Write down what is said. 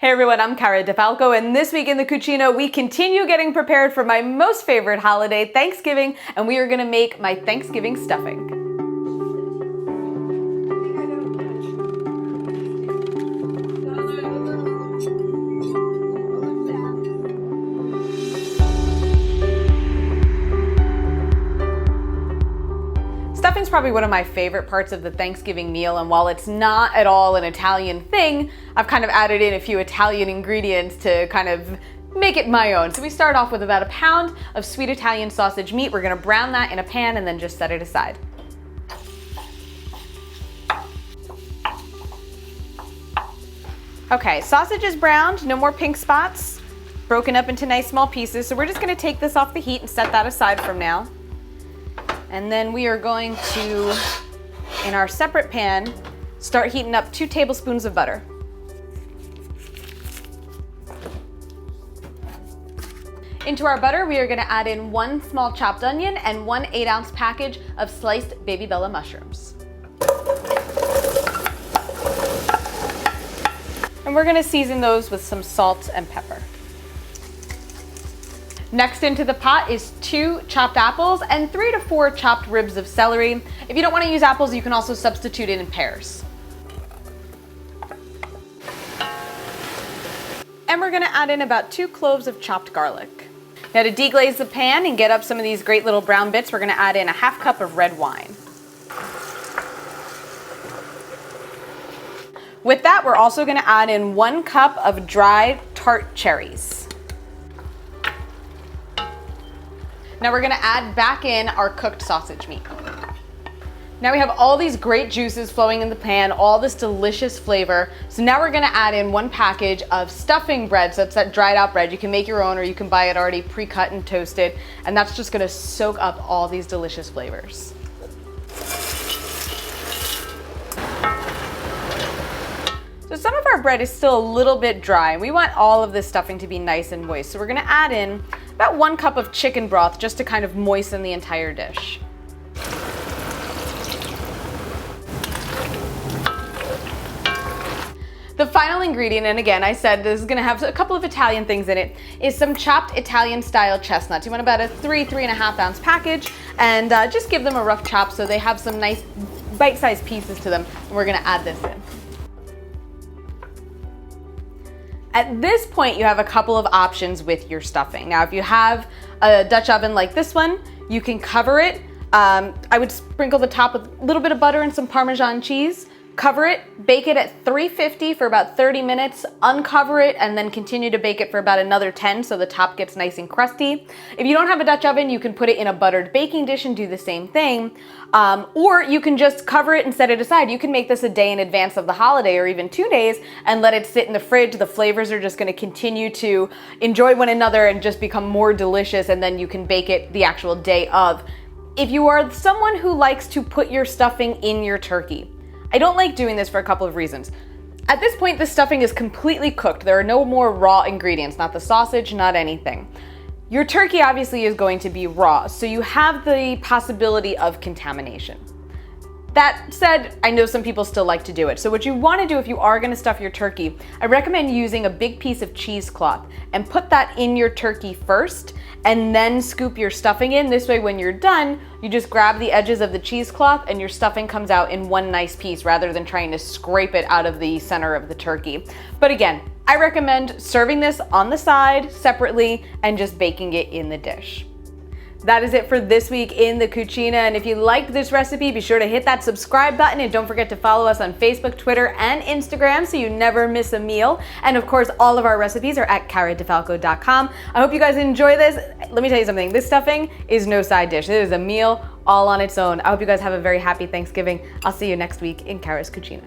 Hey everyone, I'm Cara Di Falco, and this week in the Cucina, we continue getting prepared for my most favorite holiday, Thanksgiving, and we are gonna make my Thanksgiving stuffing. Stuffing's probably one of my favorite parts of the Thanksgiving meal, and while it's not at all an Italian thing, I've kind of added in a few Italian ingredients to kind of make it my own. So we start off with about a pound of sweet Italian sausage meat. We're gonna brown that in a pan and then just set it aside. Okay, sausage is browned, no more pink spots, broken up into nice small pieces. So we're just gonna take this off the heat and set that aside from now. And then we are going to, in our separate pan, start heating up 2 tablespoons of butter. Into our butter, we are gonna add in 1 small chopped onion and 1 8-ounce package of sliced baby bella mushrooms. And we're gonna season those with some salt and pepper. Next into the pot is 2 chopped apples and 3 to 4 chopped ribs of celery. If you don't want to use apples, you can also substitute it in pears. And we're going to add in about 2 cloves of chopped garlic. Now to deglaze the pan and get up some of these great little brown bits, we're going to add in a ½ cup of red wine. With that, we're also going to add in 1 cup of dried tart cherries. Now we're gonna add back in our cooked sausage meat. Now we have all these great juices flowing in the pan, all this delicious flavor. So now we're gonna add in 1 package of stuffing bread. So it's that dried out bread. You can make your own or you can buy it already pre-cut and toasted. And that's just gonna soak up all these delicious flavors. So some of our bread is still a little bit dry, and we want all of this stuffing to be nice and moist. So we're gonna add in about 1 cup of chicken broth just to kind of moisten the entire dish. The final ingredient, and again, I said this is gonna have a couple of Italian things in it, is some chopped Italian style chestnuts. You want about a 3.5 ounce package, and just give them a rough chop so they have some nice bite-sized pieces to them, and we're gonna add this in. At this point, you have a couple of options with your stuffing. Now, if you have a Dutch oven like this one, you can cover it. I would sprinkle the top with a little bit of butter and some Parmesan cheese. Cover it, bake it at 350 for about 30 minutes, uncover it, and then continue to bake it for about another 10 so the top gets nice and crusty. If you don't have a Dutch oven, you can put it in a buttered baking dish and do the same thing. Or you can just cover it and set it aside. You can make this a day in advance of the holiday or even 2 days and let it sit in the fridge. The flavors are just gonna continue to enjoy one another and just become more delicious, and then you can bake it the actual day of. If you are someone who likes to put your stuffing in your turkey, I don't like doing this for a couple of reasons. At this point, the stuffing is completely cooked. There are no more raw ingredients, not the sausage, not anything. Your turkey obviously is going to be raw, so you have the possibility of contamination. That said, I know some people still like to do it. So what you want to do if you are going to stuff your turkey, I recommend using a big piece of cheesecloth and put that in your turkey first and then scoop your stuffing in. This way when you're done, you just grab the edges of the cheesecloth and your stuffing comes out in one nice piece rather than trying to scrape it out of the center of the turkey. But again, I recommend serving this on the side separately and just baking it in the dish. That is it for this week in the Cucina, and if you liked this recipe, be sure to hit that subscribe button and don't forget to follow us on Facebook, Twitter, and Instagram so you never miss a meal. And of course, all of our recipes are at caradifalco.com. I hope you guys enjoy this. Let me tell you something, this stuffing is no side dish. It is a meal all on its own. I hope you guys have a very happy Thanksgiving. I'll see you next week in Cara's Cucina.